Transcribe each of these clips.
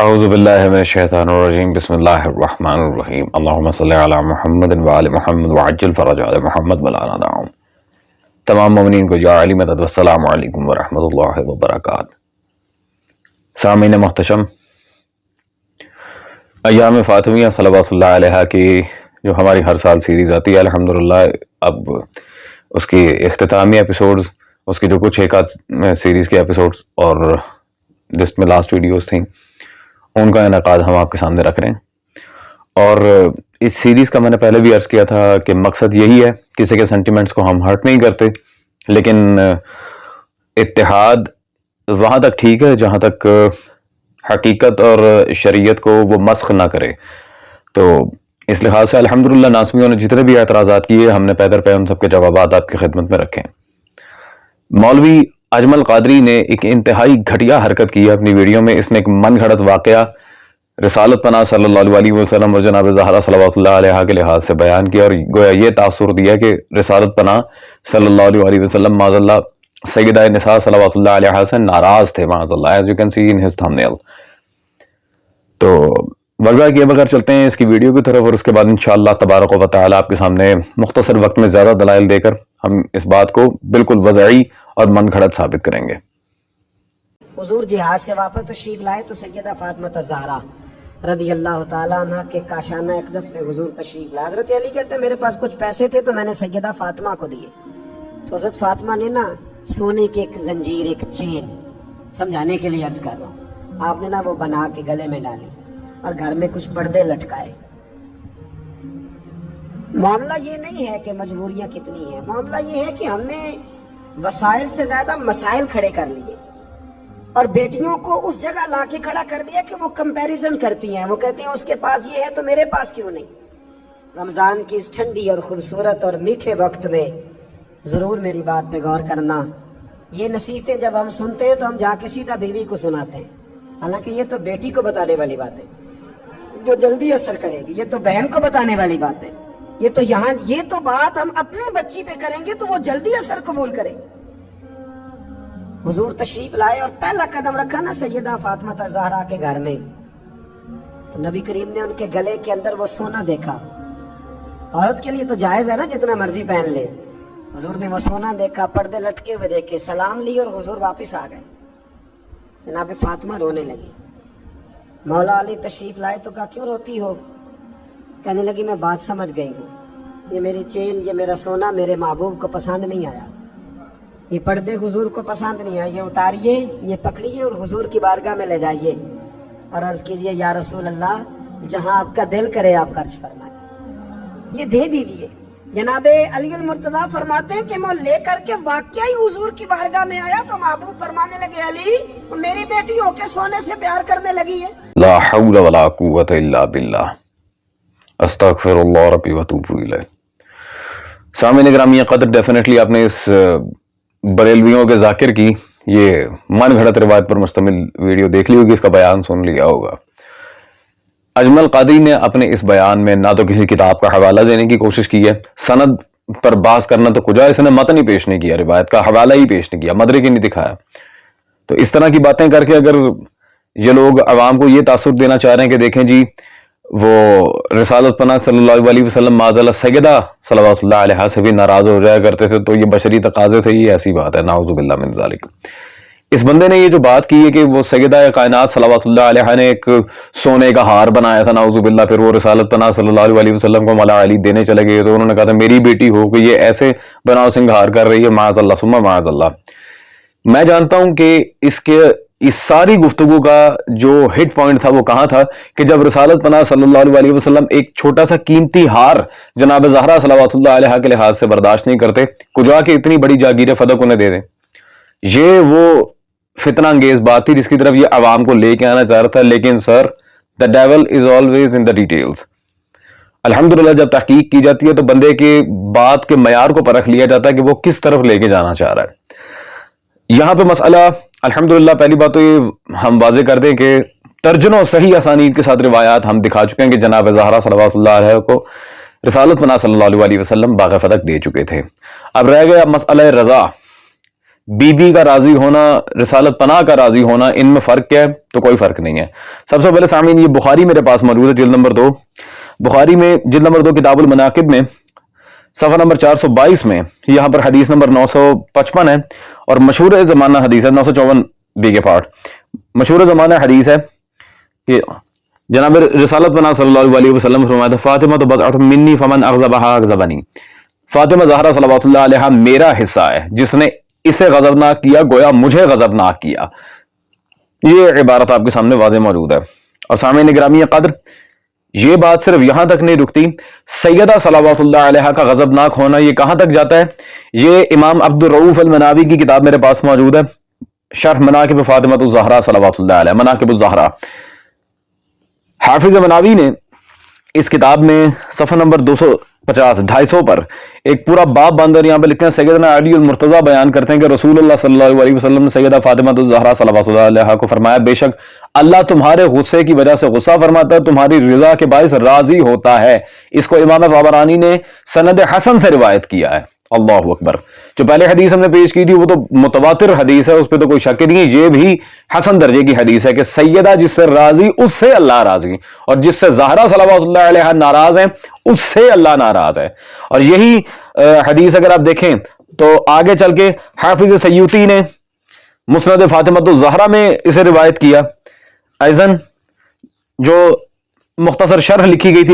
اعوذ باللہ من الشیطان الرجیم بسم اللہ الرحمن الرحیم اللہم صلی علی محمد وآل محمد وعجل فرج آل محمد ولا دعوم۔ تمام مومنین کو یا علی مدد والسلام علیکم ورحمۃ اللہ وبرکاتہ۔ سامعین محتشم، ایام فاطمیہ صلوات اللہ علیہ کی جو ہماری ہر سال سیریز آتی ہے، الحمدللہ اب اس کی اختتامی ایپیسوڈز، اس کی جو کچھ ایک آدھ سیریز کے ایپیسوڈز اور لسٹ میں لاسٹ ویڈیوز تھیں، ان کا انعقاد ہم آپ کے سامنے رکھ رہے ہیں۔ اور اس سیریز کا میں نے پہلے بھی عرض کیا تھا کہ مقصد یہی ہے، کسی کے سینٹیمنٹس کو ہم ہرٹ نہیں کرتے، لیکن اتحاد وہاں تک ٹھیک ہے جہاں تک حقیقت اور شریعت کو وہ مسخ نہ کرے۔ تو اس لحاظ سے الحمدللہ ناظمین نے جتنے بھی اعتراضات کیے، ہم نے پیدر پہ ان سب کے جوابات آپ کی خدمت میں رکھے ہیں۔ مولوی اجمل قادری نے ایک انتہائی گھٹیا حرکت کی ہے اپنی ویڈیو میں۔ اس نے ایک من گھڑت واقعہ رسالت پناہ صلی اللہ علیہ وسلم اور جناب زہرا صلوات اللہ علیہ کے لحاظ سے بیان کیا، اور گویا یہ تاثر دیا کہ رسالت پناہ صلی اللہ علیہ وسلم معاذ اللہ سیدہ نساء صلوات اللہ علیہ سے ناراض تھے معاذ اللہ، as you can see in his thumbnail۔ تو وضاح کیے بغیر چلتے ہیں اس کی ویڈیو کی طرف، اور اس کے بعد انشاءاللہ تبارک و تعالی آپ کے سامنے مختصر وقت میں زیادہ دلائل دے کر ہم اس بات کو بالکل وضعی اور من گھڑت ثابت کریں گے۔ حضور جہاد سے واپس تشریف لائے تو سیدہ فاطمہ الزہرا رضی اللہ تعالیٰ عنہ کے کاشانہ اقدس میں حضور تشریف لائے۔ حضرت علی کہتے ہیں میرے پاس کچھ پیسے تھے تو میں نے سیدہ فاطمہ کو دیے، تو حضرت فاطمہ نے نا سونے کی ایک زنجیر، ایک چین، سمجھانے کے لیے عرض کر رہا ہوں، آپ نے نا وہ بنا کے گلے میں ڈالی اور گھر میں کچھ پردے لٹکائے۔ معاملہ یہ نہیں ہے کہ مجبوریاں کتنی ہیں، معاملہ یہ ہے کہ ہم نے وسائل سے زیادہ مسائل کھڑے کر لیے، اور بیٹیوں کو اس جگہ لا کے کھڑا کر دیا کہ وہ کمپیریزن کرتی ہیں، وہ کہتی ہیں اس کے پاس یہ ہے تو میرے پاس کیوں نہیں۔ رمضان کی اس ٹھنڈی اور خوبصورت اور میٹھے وقت میں ضرور میری بات پہ غور کرنا، یہ نصیحتیں جب ہم سنتے ہیں تو ہم جا کے سیدھا بیوی کو سناتے ہیں، حالانکہ یہ تو بیٹی کو بتانے والی بات ہے جو جلدی اثر کرے گی، یہ تو بہن کو بتانے والی بات ہے، یہ تو یہاں یہ تو بات ہم اپنی بچی پہ کریں گے تو وہ جلدی اثر قبول کرے۔ حضور تشریف لائے اور پہلا قدم رکھا نا سیدہ فاطمہ الزہرا کے گھر میں، تو نبی کریم نے ان کے گلے کے اندر وہ سونا دیکھا۔ عورت کے لیے تو جائز ہے نا جتنا مرضی پہن لے، حضور نے وہ سونا دیکھا، پردے لٹکے ہوئے دیکھے، سلام لی اور حضور واپس آ گئے۔ جناب فاطمہ رونے لگی۔ مولا علی تشریف لائے تو کہا کیوں روتی ہو؟ کہنے لگی میں بات سمجھ گئی ہوں، یہ میری چین، یہ میرا سونا میرے محبوب کو پسند نہیں آیا، یہ پردے حضور کو پسند نہیں آئے، یہ اتاریے، یہ پکڑیے اور حضور کی بارگاہ میں لے جائیے اور عرض کیجئے یا رسول اللہ جہاں آپ کا دل کرے آپ خرچ فرمائیں، یہ دے دیجئے۔ جناب علی المرتضیٰ فرماتے ہیں کہ میں لے کر کے واقعی حضور کی بارگاہ میں آیا تو محبوب فرمانے لگے علی میری بیٹی ہو کے سونے سے پیار کرنے لگی ہے۔ لا حول ولا قوت الا باللہ، استغفر اللہ ربی واتوب الیہ۔ سامعین گرامی قدر، ڈیفینیٹلی آپ نے اس بریلویوں کے ذاکر کی یہ من گھڑت روایت پر مشتمل ویڈیو دیکھ لی ہوگی، اس کا بیان سن لیا ہوگا۔ اجمل قادری نے اپنے اس بیان میں نہ تو کسی کتاب کا حوالہ دینے کی کوشش کی ہے، سند پر بحث کرنا تو کجا، اس نے متن ہی پیش نہیں کیا، روایت کا حوالہ ہی پیش نہیں کیا، مدرک ہی نہیں دکھایا۔ تو اس طرح کی باتیں کر کے اگر یہ لوگ عوام کو یہ تاثر دینا چاہ رہے ہیں کہ دیکھیں جی وہ رسالت پناہ صلی اللہ علیہ وسلم معاذ اللہ سیدہ صلوات اللہ علیہ سے بھی ناراض ہو جایا کرتے تھے تو یہ بشری تقاضے تھے، یہ ایسی بات ہے، نعوذ باللہ من ذالک۔ اس بندے نے یہ جو بات کی ہے کہ وہ سیدہ کائنات صلوات اللہ علیہ نے ایک سونے کا ہار بنایا تھا، نعوذ باللہ، پھر وہ رسالت پناہ صلی اللہ علیہ وسلم کو مولا علی دینے چلے گئے تو انہوں نے کہا تھا میری بیٹی ہو کہ یہ ایسے بناؤ سنگھار کر رہی ہے، معاذ اللہ ثم معاذ اللہ۔ میں جانتا ہوں کہ اس ساری گفتگو کا جو ہٹ پوائنٹ تھا وہ کہاں تھا کہ جب رسالت پناہ صلی اللہ علیہ وسلم ایک چھوٹا سا قیمتی ہار جناب زہرا صلوات اللہ علیہ کے لحاظ سے برداشت نہیں کرتے، کجا کے اتنی بڑی جاگیر فدق انہیں دے دیں۔ یہ وہ فتنہ انگیز بات تھی جس کی طرف یہ عوام کو لے کے آنا چاہ رہا تھا، لیکن سر the devil is always in the details۔ الحمدللہ جب تحقیق کی جاتی ہے تو بندے کے بات کے معیار کو پرکھ لیا جاتا ہے کہ وہ کس طرف لے کے جانا چاہ رہا ہے۔ یہاں پہ مسئلہ الحمدللہ پہلی بات تو یہ ہم واضح کر دیں کہ ترجمہ صحیح اسانید کے ساتھ روایات ہم دکھا چکے ہیں کہ جناب زہرا صلوات اللہ علیہ کو رسالت پناہ صلی اللہ علیہ وسلم باغ فتق دے چکے تھے۔ اب رہ گیا مسئلہ رضا بی بی کا راضی ہونا، رسالت پناہ کا راضی ہونا، ان میں فرق کیا ہے؟ تو کوئی فرق نہیں ہے۔ سب سے پہلے سامعین یہ بخاری میرے پاس موجود ہے، جلد نمبر 2، بخاری میں جلد نمبر 2 کتاب المناقب میں صفحہ نمبر 422 میں یہاں پر حدیث نمبر 955 ہے، اور مشہور زمانہ حدیث ہے 954 بی کے پارٹ، مشہور زمانہ حدیث ہے کہ جناب رسالت پناہ صلی اللہ علیہ وسلم فرمایا تھا فاطمہ تو بضعۃ منی فمن اغضبها اغضبنی، فاطمہ زہرا صلوات اللہ علیہا میرا حصہ ہے، جس نے اسے غضبناک کیا گویا مجھے غضبناک کیا۔ یہ عبارت آپ کے سامنے واضح موجود ہے۔ اور سامعین گرامی قدر، یہ بات صرف یہاں تک نہیں رکتی، سیدہ صلوات اللہ علیہا کا غضبناک ہونا یہ کہاں تک جاتا ہے؟ یہ امام عبد الرؤوف المناوی کی کتاب میرے پاس موجود ہے، شرح مناقب فاطمہ الزہرا صلوات اللہ علیہا، مناقب الزہرا۔ حافظ مناوی نے اس کتاب میں صفحہ نمبر 250 پر ایک پورا باب باندھ اور یہاں پہ لکھتے ہیں سیدنا علی المرتضیٰ بیان کرتے ہیں کہ رسول اللہ صلی اللہ علیہ وسلم نے سیدہ فاطمہ الزہرا صلوات اللہ علیہا کو فرمایا بے شک اللہ تمہارے غصے کی وجہ سے غصہ فرماتا ہے، تمہاری رضا کے باعث راضی ہوتا ہے۔ اس کو امام طبرانی نے سند حسن سے روایت کیا ہے۔ اللہ اکبر۔ جو پہلے حدیث ہم نے پیش کی تھی وہ تو متواتر حدیث ہے، اس پہ تو کوئی شک نہیں ہے، یہ بھی حسن درجے کی حدیث ہے کہ سیدہ جس سے راضی اس سے اللہ راضی، اور جس سے زہرا صلوات اللہ علیہا ناراض ہیں اس سے اللہ ناراض ہے۔ اور یہی حدیث اگر آپ دیکھیں تو آگے چل کے حافظ سیوطی نے مسند فاطمہ الزہرا میں اسے روایت کیا۔ ایضاً جو مختصر شرح لکھی گئی تھی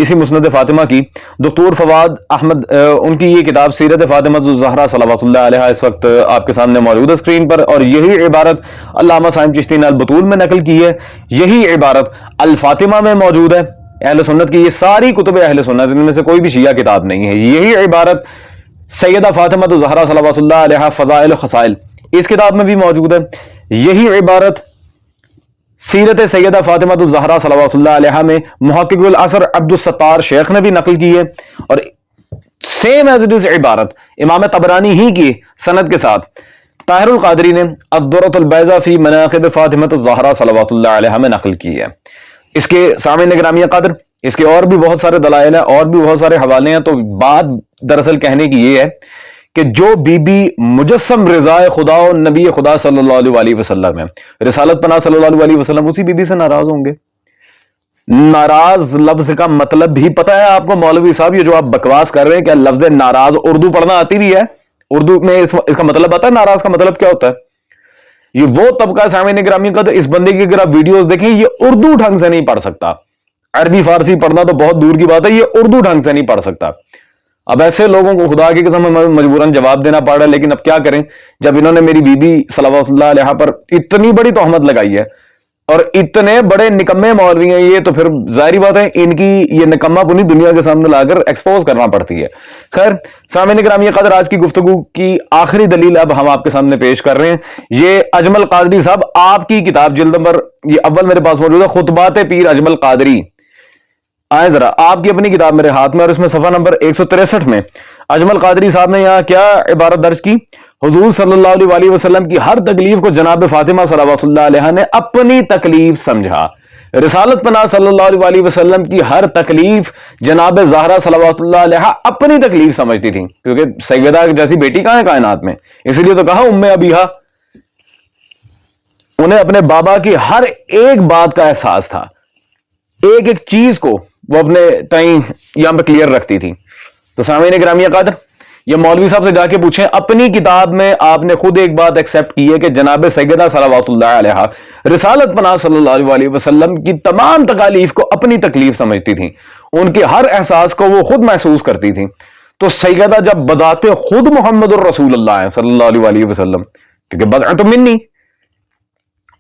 اسی مسند فاطمہ کی، دکتور فواد احمد ان کی یہ کتاب سیرت فاطمہ الزہرا صلوات اللہ علیہا اس وقت آپ کے سامنے موجود ہے اسکرین پر، اور یہی عبارت علامہ صاحب چشتی نے البطول میں نقل کی ہے، یہی عبارت الفاطمہ میں موجود ہے۔ اہل سنت کی یہ ساری کتب اہل سنت، ان میں سے کوئی بھی شیعہ کتاب نہیں ہے، یہی عبارت سیدہ فاطمہ الزہرا صلوات اللہ علیہا فضائل و خصائل اس کتاب میں بھی موجود ہے، یہی عبارت سیرت سیدہ فاطمہ الزہرا صلوات اللہ علیہا میں محقق العصر عبد الستار شیخ نے بھی نقل کی ہے، اور سیم ایز اٹ از عبارت امام طبرانی ہی کی سند کے ساتھ طاہر القادری نے الدرۃ البیضاء فی مناقب فاطمہ الزہرا صلوات اللہ علیہا میں نقل کی ہے۔ اس کے سامعین گرامی قدر اس کے اور بھی بہت سارے دلائل ہیں، اور بھی بہت سارے حوالے ہیں، تو بات دراصل کہنے کی یہ ہے کہ جو بی بی مجسم رضائے خدا و نبی خدا صلی اللہ علیہ وسلم ہے، رسالت پناہ صلی اللہ علیہ وسلم اسی بی بی سے ناراض ہوں گے۔ ناراض لفظ کا مطلب بھی پتہ ہے آپ کو مولوی صاحب؟ یہ جو آپ بکواس کر رہے ہیں کہ لفظ ناراض اردو پڑھنا آتی بھی ہے، اردو میں اس کا مطلب آتا ہے ناراض کا مطلب کیا ہوتا ہے؟ یہ وہ طبقہ سامعین گرامی قدر اس بندے کی اگر آپ ویڈیوز دیکھیں یہ اردو ڈھنگ سے نہیں پڑھ سکتا، عربی فارسی پڑھنا تو بہت دور کی بات ہے، یہ اردو ڈھنگ سے نہیں پڑھ سکتا۔ اب ایسے لوگوں کو خدا کی قسم مجبوراً جواب دینا پڑ رہا ہے، لیکن اب کیا کریں جب انہوں نے میری بی بی صلوات اللہ علیہا پر اتنی بڑی تہمت لگائی ہے اور اتنے بڑے نکمے مولوی ہیں یہ، تو پھر ظاہری بات ہے ان کی یہ نکمہ پونی دنیا کے سامنے لا کر ایکسپوز کرنا پڑتی ہے۔ خیر سامعین کرام قدر آج کی گفتگو کی آخری دلیل اب ہم آپ کے سامنے پیش کر رہے ہیں، یہ اجمل قادری صاحب آپ کی کتاب جلد نمبر یہ اول میرے پاس موجود ہے، خطبات پیر اجمل قادری۔ آئیں ذرا آپ کی اپنی کتاب میرے ہاتھ میں، اور اس میں صفحہ نمبر 163 میں اجمل قادری صاحب نے یہاں کیا عبارت درج کی؟ حضور صلی اللہ علیہ وسلم کی ہر تکلیف کو جناب فاطمہ صلوات اللہ علیہا نے اپنی تکلیف سمجھا۔ رسالت پناہ صلی اللہ علیہ وسلم کی ہر تکلیف جناب زہرا صلوات اللہ علیہا اپنی تکلیف سمجھتی تھی، کیونکہ سیدہ جیسی بیٹی کہاں ہے کائنات میں، اس لیے تو کہا ام ابیہا۔ انہیں اپنے بابا کی ہر ایک بات کا احساس تھا، ایک ایک چیز کو وہ اپنے تائیں یہاں پہ کلیئر رکھتی تھی۔ تو سامعین گرامی قدر یہ مولوی صاحب سے جا کے پوچھیں، اپنی کتاب میں آپ نے خود ایک بات ایکسپٹ کی ہے کہ جناب سیدہ صلوات اللہ علیہا رسالت پناہ صلی اللہ علیہ وسلم کی تمام تکالیف کو اپنی تکلیف سمجھتی تھیں، ان کے ہر احساس کو وہ خود محسوس کرتی تھیں۔ تو سیدہ جب بذات خود محمد الرسول اللہ ہیں صلی اللہ علیہ وسلم، کیونکہ بضعۃ منی،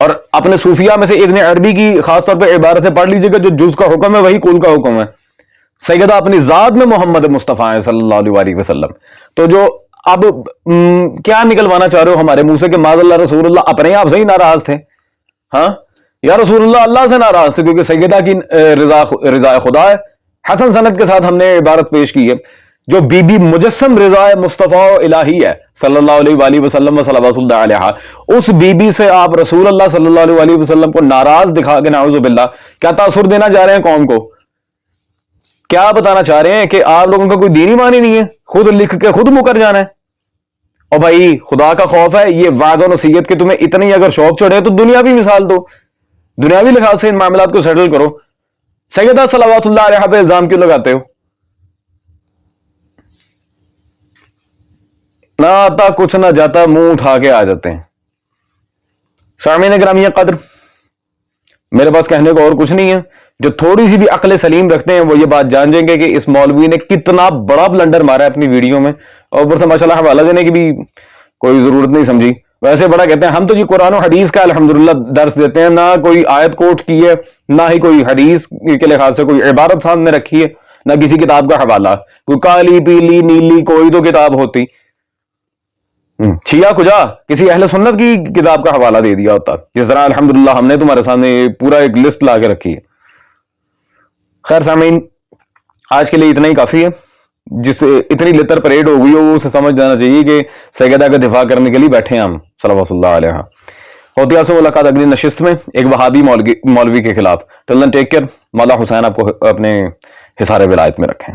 اور اپنے صوفیہ میں سے ابن عربی کی خاص طور پہ عبارتیں پڑھ لیجئے گا، جو جز کا حکم ہے وہی کل کا حکم ہے۔ سیدہ اپنی ذات میں محمد مصطفیٰ ہیں صلی اللہ علیہ وسلم۔ تو جو اب کیا نکلوانا چاہ رہے ہو ہمارے منہ سے کہ معاذ اللہ رسول اللہ اپنے آپ سے ہی ناراض تھے؟ ہاں یا رسول اللہ اللہ سے ناراض تھے کیونکہ سیدہ کی رضا خدا ہے۔ حسن سند کے ساتھ ہم نے عبارت پیش کی ہے، جو بی بی مجسم رضا مصطفیٰ الہی ہے صلی اللہ علیہ وسلم و صلوات اللہ علیہا، اس بی بی سے آپ رسول اللہ صلی اللہ علیہ وسلم کو ناراض دکھا کے نعوذ باللہ کیا تاثر دینا چاہ رہے ہیں قوم کو؟ کیا بتانا چاہ رہے ہیں کہ آپ لوگوں کا کوئی دینی معنی نہیں ہے، خود لکھ کے خود مکر جانا ہے؟ اور بھائی خدا کا خوف ہے، یہ وعد و نصیحت کے تمہیں اتنی اگر شوق چڑھے تو دنیاوی مثال دو، دنیاوی لحاظ سے ان معاملات کو سیٹل کرو. سیدہ صلوات اللہ علیہا پہ الزام کیوں لگاتے ہو؟ نہ آتا کچھ نہ جاتا، منہ اٹھا کے آ جاتے ہیں. سامعین گرامی قدر، میرے پاس کہنے کو اور کچھ نہیں ہے. جو تھوڑی سی بھی عقل سلیم رکھتے ہیں وہ یہ بات جان جائیں گے کہ اس مولوی نے کتنا بڑا بلنڈر مارا ہے اپنی ویڈیو میں، اور اوپر سے ماشاءاللہ حوالہ دینے کی بھی کوئی ضرورت نہیں سمجھی. ویسے بڑا کہتے ہیں ہم تو جی قرآن و حدیث کا الحمدللہ درس دیتے ہیں، نہ کوئی آیت کوٹ کی ہے، نہ ہی کوئی حدیث کے لحاظ سے کوئی عبارت سامنے رکھی ہے، نہ کسی کتاب کا حوالہ. کوئی کالی پیلی نیلی کوئی تو کتاب ہوتی، شیعہ کجا کسی اہل سنت کی کتاب کا حوالہ دے دیا ہوتا، جس طرح الحمدللہ ہم نے تمہارے سامنے پورا ایک لسٹ لا کے رکھی ہے. خیر سامعین، آج کے لیے اتنا ہی کافی ہے. جس اتنی لتر پریڈ ہو گئی ہو اسے سمجھ جانا چاہیے کہ سیدہ کا دفاع کرنے کے لیے بیٹھے ہیں ہم صلوات اللہ علیہ. ہوتی ہے آپ سے ملاقات اگلی نشست میں ایک وہابی مولوی کے خلاف. ٹل دین ٹیک کیئر. مولا حسین آپ کو اپنے حصار ولایت میں رکھیں.